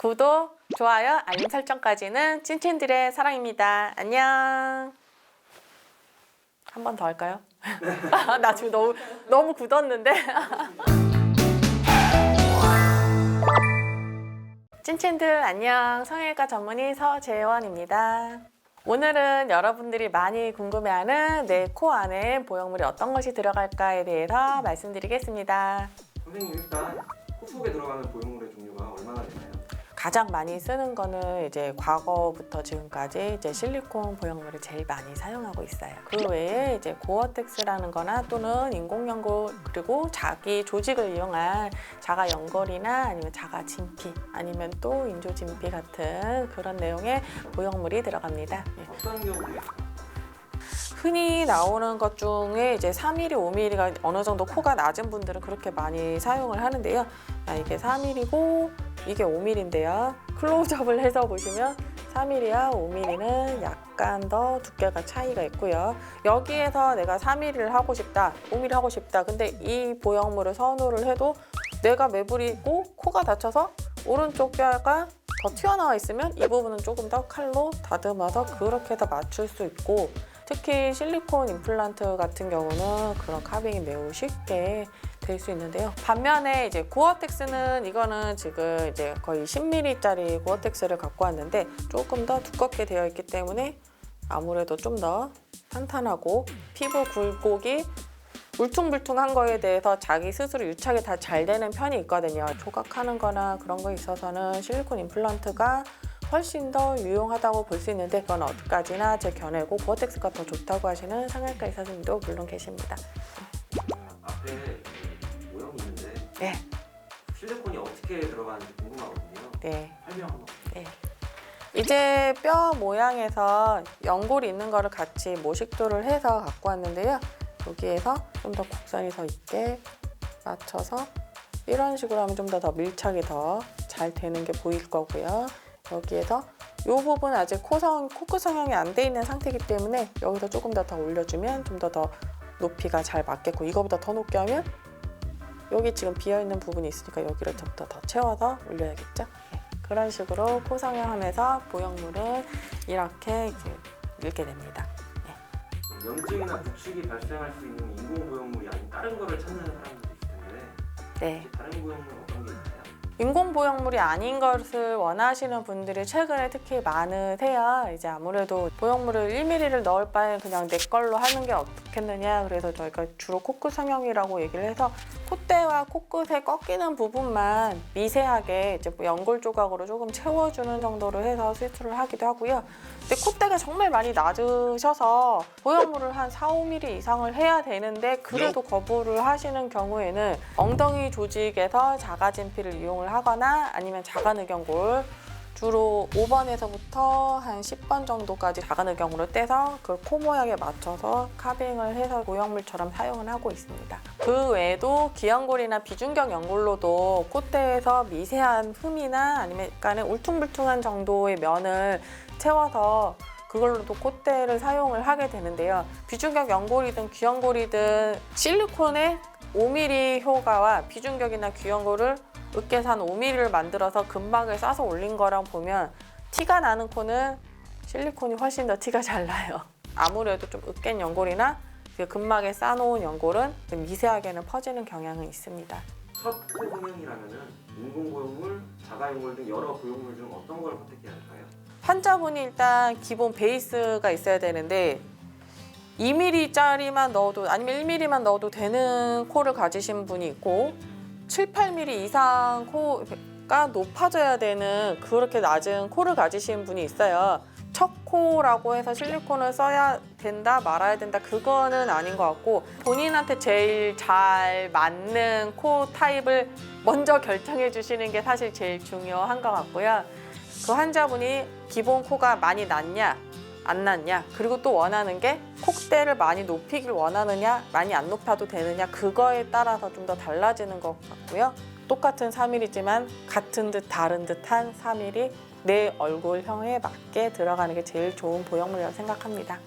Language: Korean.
구독, 좋아요, 알림 설정까지는 찐친들의 사랑입니다. 안녕. 한 번 더 할까요? 나 지금 너무 굳었는데. 찐친들 안녕. 성형외과 전문의 서재원입니다. 오늘은 여러분들이 많이 궁금해하는 내 코 안에 보형물이 어떤 것이 들어갈까에 대해서 말씀드리겠습니다. 선생님, 일단 코 속에 들어가는 보형물의 종류가 얼마나 되나요? 가장 많이 쓰는 거는 이제 과거부터 지금까지 이제 실리콘 보형물을 제일 많이 사용하고 있어요. 그 외에 이제 고어텍스라는 거나 또는 인공연골, 그리고 자기 조직을 이용한 자가 연골이나 아니면 자가 진피, 아니면 또 인조 진피 같은 그런 내용의 보형물이 들어갑니다. 어떤 경우에? 흔히 나오는 것 중에 이제 3mm, 5mm가 어느 정도 코가 낮은 분들은 그렇게 많이 사용을 하는데요. 이게 3mm고 이게 5mm인데요. 클로즈업을 해서 보시면 3mm와 5mm는 약간 더 두께가 차이가 있고요. 여기에서 내가 3mm를 하고 싶다, 5mm 하고 싶다. 근데 이 보형물을 선호를 해도 내가 매부리고 코가 다쳐서 오른쪽 뼈가 더 튀어나와 있으면 이 부분은 조금 더 칼로 다듬어서 그렇게 더 맞출 수 있고, 특히 실리콘 임플란트 같은 경우는 그런 카빙이 매우 쉽게 될 수 있는데요. 반면에 이제 고어텍스는 이거는 지금 이제 거의 10mm짜리 고어텍스를 갖고 왔는데 조금 더 두껍게 되어 있기 때문에 아무래도 좀 더 탄탄하고 피부 굴곡이 울퉁불퉁한 거에 대해서 자기 스스로 유착이 다 잘 되는 편이 있거든요. 조각하는 거나 그런 거에 있어서는 실리콘 임플란트가 훨씬 더 유용하다고 볼 수 있는데, 그건 어디까지나 제 견해고 고어텍스가 더 좋다고 하시는 성형외과 의사님도 물론 계십니다. 앞에 모형이 있는데 네. 실리콘이 어떻게 들어가는지 궁금하거든요. 네. 설명 한번. 네. 이제 뼈 모양에서 연골이 있는 거를 같이 모식도를 해서 갖고 왔는데요. 여기에서 좀 더 곡선이 더 있게 맞춰서 이런 식으로 하면 좀 더 밀착이 더 잘 되는 게 보일 거고요. 여기에서 이 부분 아직 코끝 성형이 안 돼 있는 상태이기 때문에 여기서 조금 더 올려주면 좀 더 높이가 잘 맞겠고, 이거보다 더 높게 하면 여기 지금 비어있는 부분이 있으니까 여기를 좀 더 채워서 올려야겠죠. 네. 그런 식으로 코 성형하면서 보형물은 이렇게 밀게 됩니다. 염증이나 부축이 발생할 수 있는 인공 보형물이 아닌 다른 거를 찾는 사람들도 있을 텐데, 네. 다른 보형물 어떤 게 있나요? 인공 보형물이 아닌 것을 원하시는 분들이 최근에 특히 많으세요. 이제 아무래도 보형물을 1mm를 넣을 바에 그냥 내 걸로 하는 게 어떻겠느냐. 그래서 저희가 주로 코끝 성형이라고 얘기를 해서 콧대와 코끝에 꺾이는 부분만 미세하게 이제 연골 조각으로 조금 채워주는 정도로 해서 수술을 하기도 하고요. 근데 콧대가 정말 많이 낮으셔서 보형물을 한 4, 5mm 이상을 해야 되는데 그래도 거부를 하시는 경우에는 엉덩이 조직에서 자가진피를 이용을 하거나 아니면 자가늑연골, 주로 5번에서부터 한 10번 정도까지 자가늑연골을 떼서 그 코 모양에 맞춰서 카빙을 해서 보형물처럼 사용을 하고 있습니다. 그 외에도 기연골이나 비중격 연골로도 콧대에서 미세한 흠이나 아니면 약간의 울퉁불퉁한 정도의 면을 채워서 그걸로도 콧대를 사용을 하게 되는데요. 비중격 연골이든 귀연골이든 실리콘의 5mm 효과와 비중격이나 귀연골을 으깨서 한 5mm를 만들어서 근막에 싸서 올린 거랑 보면 티가 나는 코는 실리콘이 훨씬 더 티가 잘 나요. 아무래도 좀 으깬 연골이나 근막에 싸놓은 연골은 좀 미세하게는 퍼지는 경향은 있습니다. 첫 코 성형이라면은 인공 보형물, 자가연골 등 여러 보형물 중 어떤 걸 선택해야 할까요? 환자분이 일단 기본 베이스가 있어야 되는데 2mm짜리만 넣어도 아니면 1mm만 넣어도 되는 코를 가지신 분이 있고 7, 8mm 이상 코가 높아져야 되는 그렇게 낮은 코를 가지신 분이 있어요. 첫 코라고 해서 실리콘을 써야 된다 말아야 된다 그거는 아닌 것 같고, 본인한테 제일 잘 맞는 코 타입을 먼저 결정해 주시는 게 사실 제일 중요한 것 같고요. 그 환자분이 기본 코가 많이 낮냐 안 낮냐, 그리고 또 원하는 게 콧대를 많이 높이길 원하느냐 많이 안 높아도 되느냐, 그거에 따라서 좀 더 달라지는 것 같고요. 똑같은 3mm지만 같은 듯 다른 듯한 3mm 내 얼굴형에 맞게 들어가는 게 제일 좋은 보형물이라고 생각합니다.